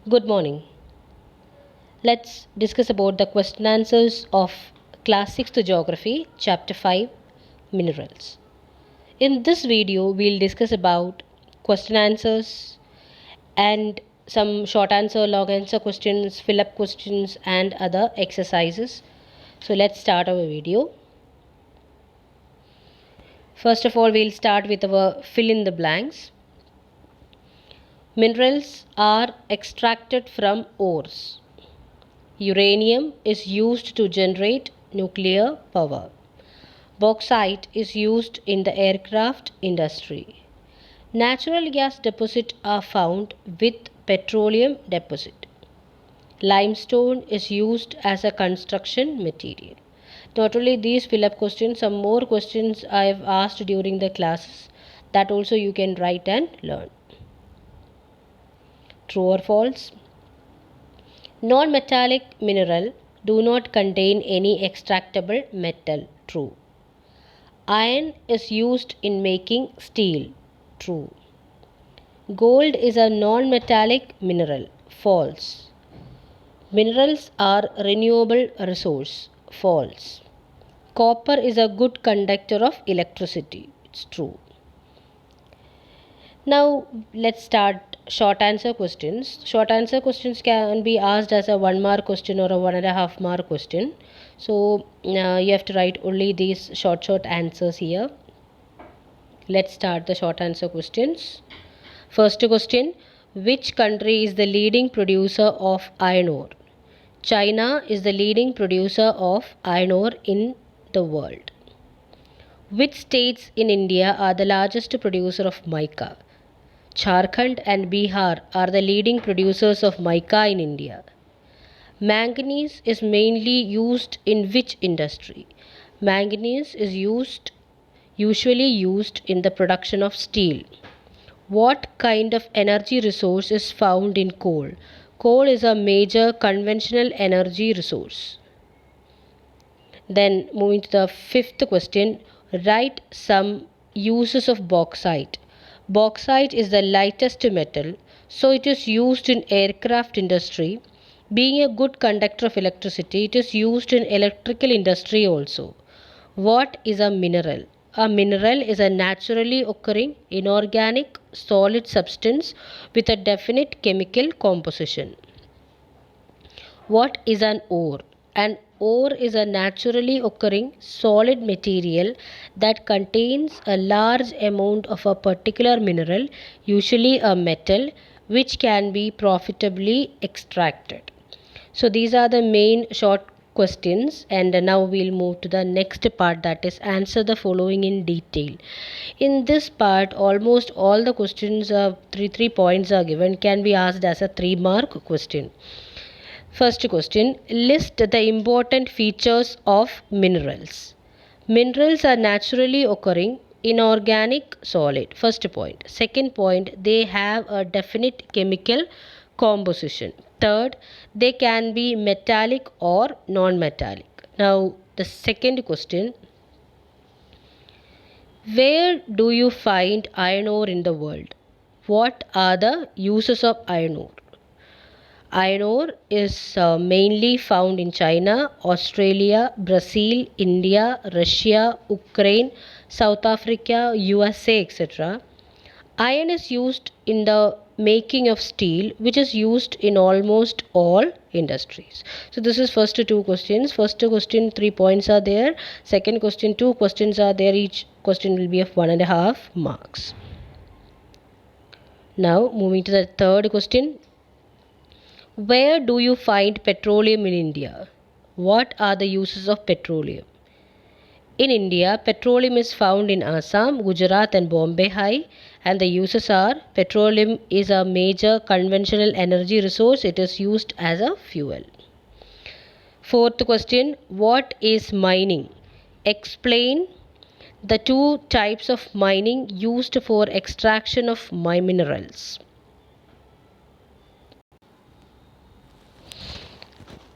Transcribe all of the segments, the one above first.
Good morning. Let's discuss about the question answers of Class 6th Geography, Chapter 5, Minerals. In this video, we'll discuss about question answers and some short answer, long answer questions, fill up questions and other exercises. So let's start our video. First of all, we'll start with our fill in the blanks. Minerals are extracted from ores. Uranium is used to generate nuclear power. Bauxite is used in the aircraft industry. Natural gas deposits are found with petroleum deposit. Limestone is used as a construction material. Not only these fill up questions, some more questions I have asked during the classes that also you can write and learn. True or false? Non-metallic mineral do not contain any extractable metal. True. Iron is used in making steel. True. Gold is a non-metallic mineral. False. Minerals are renewable resource. False. Copper is a good conductor of electricity. It's true. Now let's start short answer questions. Short answer questions can be asked as a 1 mark question or a 1.5 mark question. So you have to write only these short answers here. Let's start the short answer questions. First question: which country is the leading producer of iron ore? China is the leading producer of iron ore in the world. Which states in India are the largest producer of mica? Jharkhand and Bihar are the leading producers of mica in India. Manganese is mainly used in which industry? Manganese is usually used in the production of steel. What kind of energy resource is found in coal? Coal is a major conventional energy resource. Then moving to the fifth question, write some uses of bauxite. Bauxite is the lightest metal, so it is used in aircraft industry. Being a good conductor of electricity, it is used in electrical industry also. What is a mineral? A mineral is a naturally occurring inorganic solid substance with a definite chemical composition. What is an ore? An ore is a naturally occurring solid material that contains a large amount of a particular mineral, usually a metal, which can be profitably extracted. So these are the main short questions, and now we'll move to the next part, that is answer the following in detail. In this part, almost all the questions of three points are given, can be asked as a 3 mark question. First question, list the important features of minerals. Minerals are naturally occurring inorganic solid. First point. Second point, they have a definite chemical composition. Third, they can be metallic or non-metallic. Now, the second question, where do you find iron ore in the world? What are the uses of iron ore? Iron ore is mainly found in China, Australia, Brazil, India, Russia, Ukraine, South Africa, USA, etc. Iron is used in the making of steel, which is used in almost all industries. So this is first two questions. First question 3 points are there. Second question 2 questions are there. Each question will be of 1.5 marks. Now moving to the third question. Where do you find petroleum in India? What are the uses of petroleum? In India, petroleum is found in Assam, Gujarat and Bombay High, and the uses are: petroleum is a major conventional energy resource. It is used as a fuel. Fourth question, what is mining? Explain the two types of mining used for extraction of minerals.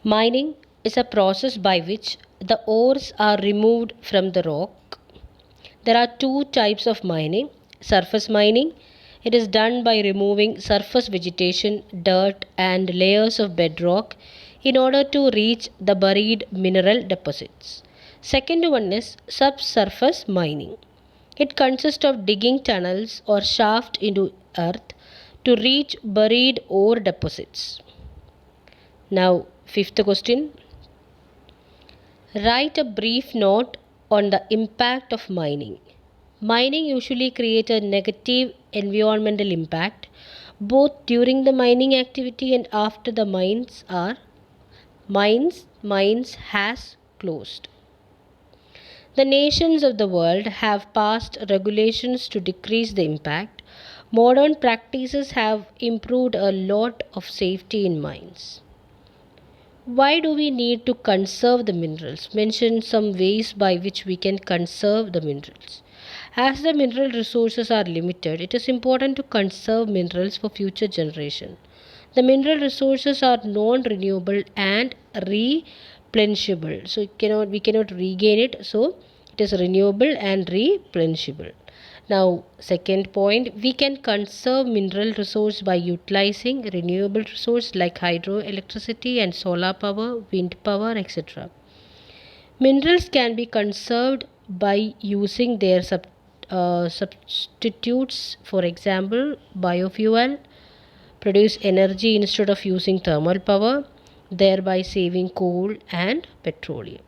Mining is a process by which the ores are removed from the rock. There are two types of mining: surface mining. It is done by removing surface vegetation, dirt, and layers of bedrock in order to reach the buried mineral deposits. Second one is subsurface mining. It consists of digging tunnels or shafts into earth to reach buried ore deposits. Now, fifth question. Write a brief note on the impact of mining. Mining usually creates a negative environmental impact both during the mining activity and after the mines has closed. The nations of the world have passed regulations to decrease the impact. Modern practices have improved a lot of safety in mines. Why do we need to conserve the minerals? Mention some ways by which we can conserve the minerals. As the mineral resources are limited, it is important to conserve minerals for future generation. The mineral resources are non-renewable and replenishable. So we cannot regain it. So it is renewable and replenishable. Now, second point, we can conserve mineral resource by utilizing renewable resources like hydroelectricity and solar power, wind power, etc. Minerals can be conserved by using their substitutes, for example, biofuel, produce energy instead of using thermal power, thereby saving coal and petroleum.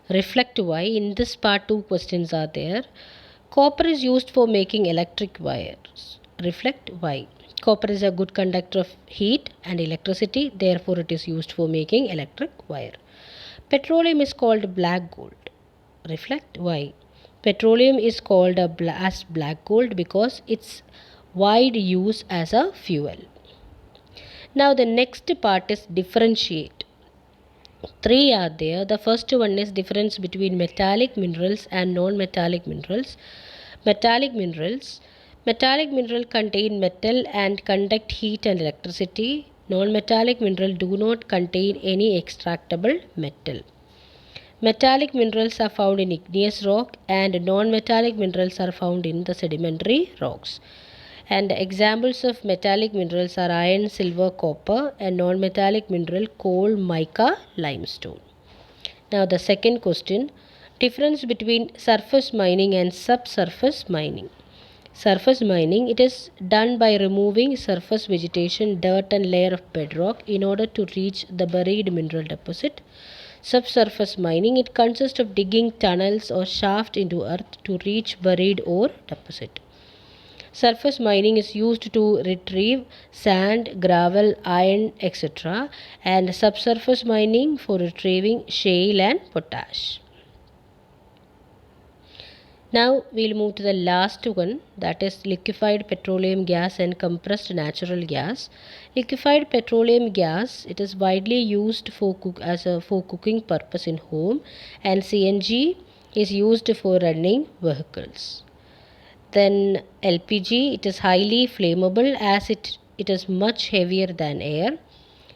Reflect why. In this part, two questions are there. Copper is used for making electric wires. Reflect why. Copper is a good conductor of heat and electricity, therefore it is used for making electric wire. Petroleum is called black gold. Reflect why. Petroleum is called as black gold because it's wide use as a fuel. Now the next part is differentiate. Three are there. The first one is difference between metallic minerals and non-metallic minerals. Metallic minerals. Metallic mineral contain metal and conduct heat and electricity. Non-metallic mineral do not contain any extractable metal. Metallic minerals are found in igneous rock and non-metallic minerals are found in the sedimentary rocks. And examples of metallic minerals are iron, silver, copper, and non-metallic mineral coal, mica, limestone. Now the second question, difference between surface mining and subsurface mining. Surface mining, it is done by removing surface vegetation, dirt and layer of bedrock in order to reach the buried mineral deposit. Subsurface mining, it consists of digging tunnels or shaft into earth to reach buried ore deposit. Surface mining is used to retrieve sand, gravel, iron, etc. and subsurface mining for retrieving shale and potash. Now we'll move to the last one, that is liquefied petroleum gas and compressed natural gas. Liquefied petroleum gas, it is widely used for cooking purpose in home, and CNG is used for running vehicles. Then LPG, it is highly flammable as it is much heavier than air.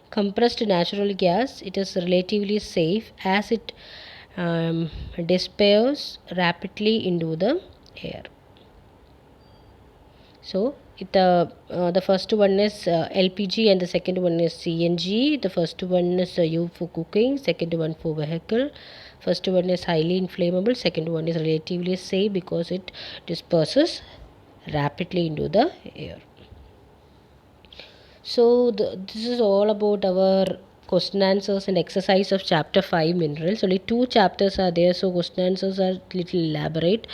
Compressed natural gas, it is relatively safe as it disappears rapidly into the air. So the first one is LPG and the second one is CNG. The first one is used for cooking, second one for vehicle. First one is highly inflammable, second one is relatively safe because it disperses rapidly into the air. So this is all about our question answers and exercise of chapter 5 minerals. Only 2 chapters are there, so question answers are little elaborate.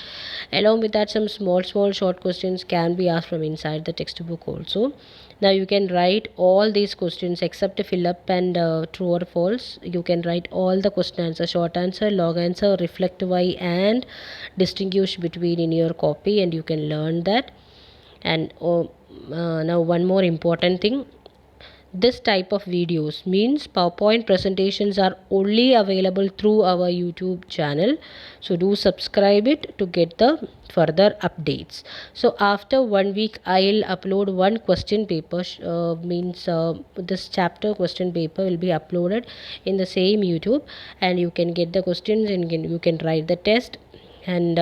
Along with that, some small short questions can be asked from inside the textbook also. Now you can write all these questions except fill up and true or false. You can write all the question answer, short answer, long answer, reflect why and distinguish between in your copy, and you can learn that. And now one more important thing, this type of videos means PowerPoint presentations are only available through our YouTube channel, so do subscribe it to get the further updates. So after 1 week I'll upload one question paper, this chapter question paper will be uploaded in the same YouTube, and you can get the questions and you can write the test and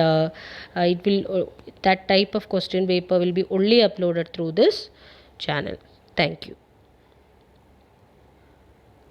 it will that type of question paper will be only uploaded through this channel. Thank you.